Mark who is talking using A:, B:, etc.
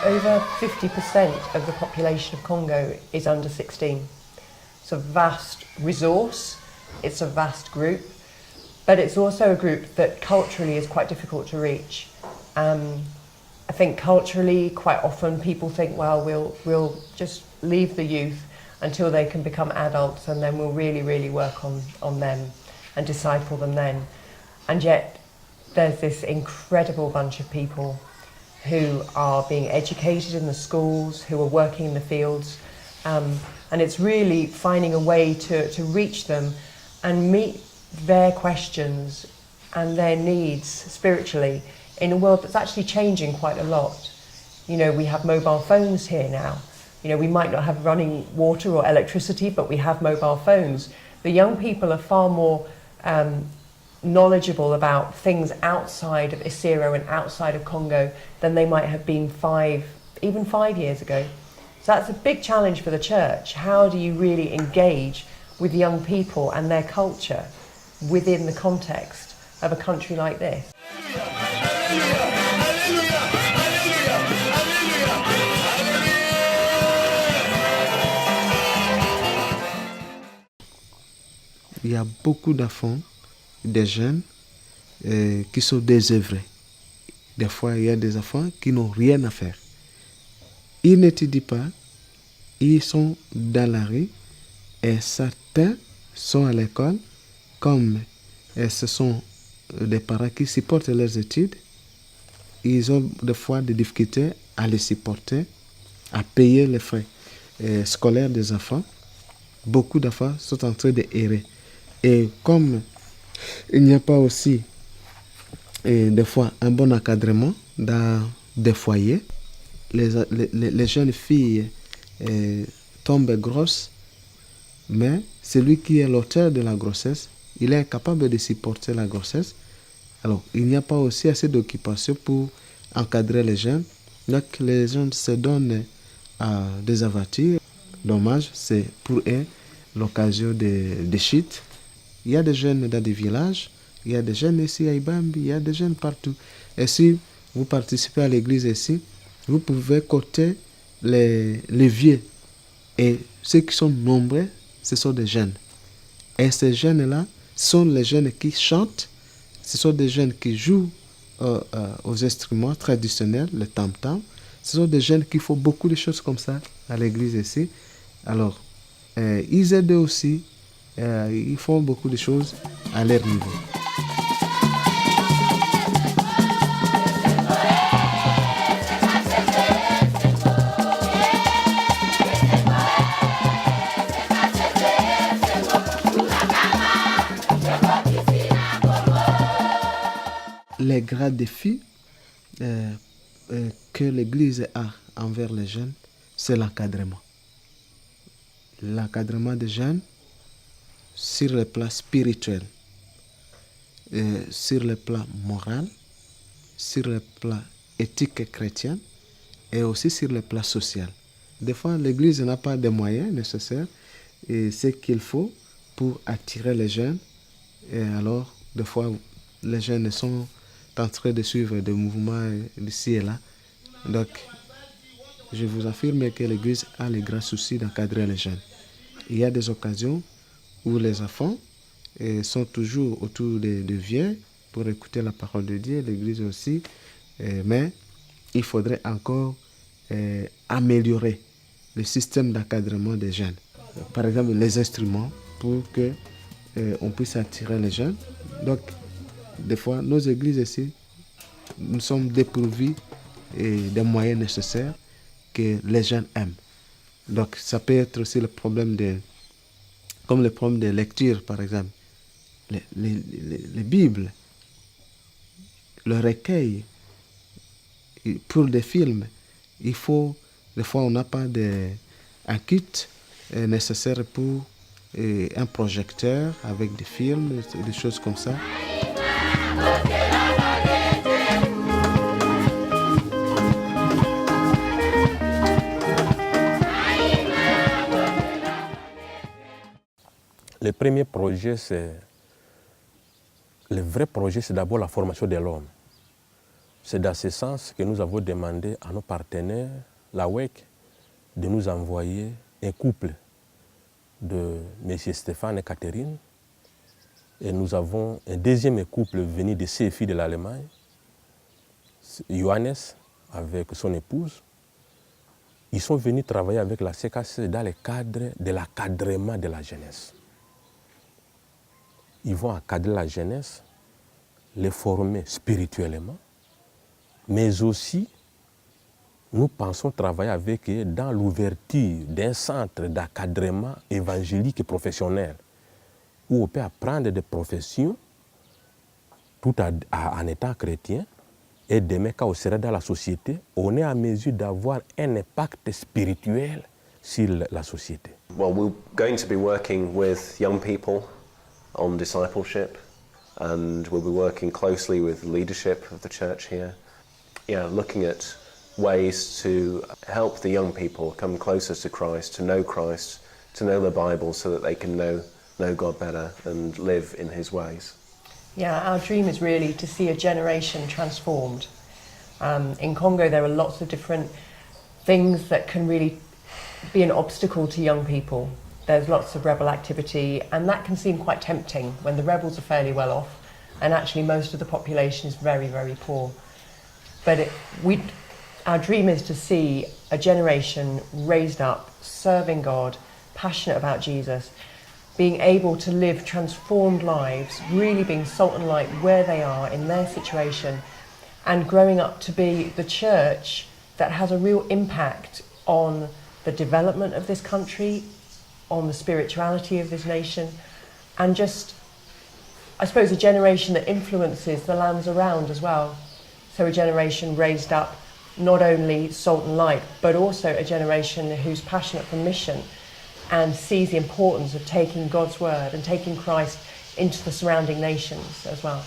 A: over 50% of the population of Congo is under 16. It's a vast resource, it's a vast group, but it's also a group that culturally is quite difficult to reach. I think culturally, quite often people think, well, we'll just leave the youth until they can become adults and then we'll really work on them and disciple them then. And yet there's this incredible bunch of people who are being educated in the schools, who are working in the fields, and it's really finding a way to reach them and meet their questions and their needs spiritually in a world that's actually changing quite a lot. You know, we have mobile phones here now. You know, we might not have running water or electricity, but we have mobile phones. The young people are far more knowledgeable about things outside of Isiro and outside of Congo than they might have been even five years ago. So that's a big challenge for the church. How do you really engage with young people and their culture within the context of a country like this?
B: Il y a beaucoup d'enfants, des jeunes qui sont désœuvrés. Des fois, il y a des enfants qui n'ont rien à faire. Ils n'étudient pas, ils sont dans la rue et certains sont à l'école, comme ce sont des parents qui supportent leurs études, ils ont des fois des difficultés à les supporter, à payer les frais scolaires des enfants. Beaucoup d'enfants sont en train d'errer. Et comme il n'y a pas aussi des fois un bon encadrement dans des foyers, les jeunes filles tombent grosses, mais celui qui est l'auteur de la grossesse, il est incapable de supporter la grossesse. Alors, il n'y a pas aussi assez d'occupation pour encadrer les jeunes. Donc, les jeunes se donnent à des aventures. Dommage, c'est pour eux l'occasion de chutes. Il y a des jeunes dans des villages, il y a des jeunes ici à Ibambi, il y a des jeunes partout. Et si vous participez à l'église ici, vous pouvez côté les vieux. Et ceux qui sont nombreux, ce sont des jeunes. Et ces jeunes-là sont les jeunes qui chantent, ce sont des jeunes qui jouent aux instruments traditionnels, le tam-tam. Ce sont des jeunes qui font beaucoup de choses comme ça à l'église ici. Alors, ils aident aussi, ils font beaucoup de choses à leur niveau. Les grands défis que l'Église a envers les jeunes, c'est l'encadrement. L'encadrement des jeunes sur le plan spirituel, sur le plan moral, sur le plan éthique et chrétien et aussi sur le plan social. Des fois, l'Église n'a pas de moyens nécessaires et ce qu'il faut pour attirer les jeunes. Et alors, des fois, les jeunes sont en train de suivre des mouvements ici et là. Donc, je vous affirme que l'Église a le grand souci d'encadrer les jeunes. Il y a des occasions où les enfants sont toujours autour des vieux pour écouter la parole de Dieu, l'Église aussi, mais il faudrait encore améliorer le système d'encadrement des jeunes. Par exemple, les instruments pour que on puisse attirer les jeunes. Donc, des fois, nos églises ici, nous sommes dépourvus des moyens nécessaires que les jeunes aiment. Donc, ça peut être aussi le problème comme le problème de lecture, par exemple. Les Bibles, le recueil, pour des films, il faut, des fois, on n'a pas un kit nécessaire pour un projecteur avec des films, des choses comme ça.
C: Le premier projet, le vrai projet, c'est d'abord la formation de l'homme. C'est dans ce sens que nous avons demandé à nos partenaires, la WEC, de nous envoyer un couple de M. Stéphane et Catherine. Et nous avons un deuxième couple venu de CFI de l'Allemagne, Johannes avec son épouse. Ils sont venus travailler avec la CKC dans le cadre de l'encadrement de la jeunesse. Ils vont encadrer la jeunesse, les former spirituellement, mais aussi nous pensons travailler avec eux dans l'ouverture d'un centre d'encadrement évangélique et professionnel où on peut apprendre des professions tout en étant chrétien. Et demain, quand on sera dans la société, on est en mesure d'avoir un impact spirituel sur la société.
D: Well, we're going to be working with young people on discipleship, and we'll be working closely with the leadership of the church here. Yeah, looking at ways to help the young people come closer to Christ, to know the Bible, so that they can know God better and live in His ways.
A: Yeah, our dream is really to see a generation transformed. In Congo, there are lots of different things that can really be an obstacle to young people. There's lots of rebel activity, and that can seem quite tempting when the rebels are fairly well off, and actually most of the population is very, very poor. But our dream is to see a generation raised up, serving God, passionate about Jesus, being able to live transformed lives, really being salt and light where they are in their situation, and growing up to be the church that has a real impact on the development of this country, on the spirituality of this nation, and just, I suppose, a generation that influences the lands around as well. So a generation raised up not only salt and light, but also a generation who's passionate for mission and sees the importance of taking God's word and taking Christ into the surrounding nations as well.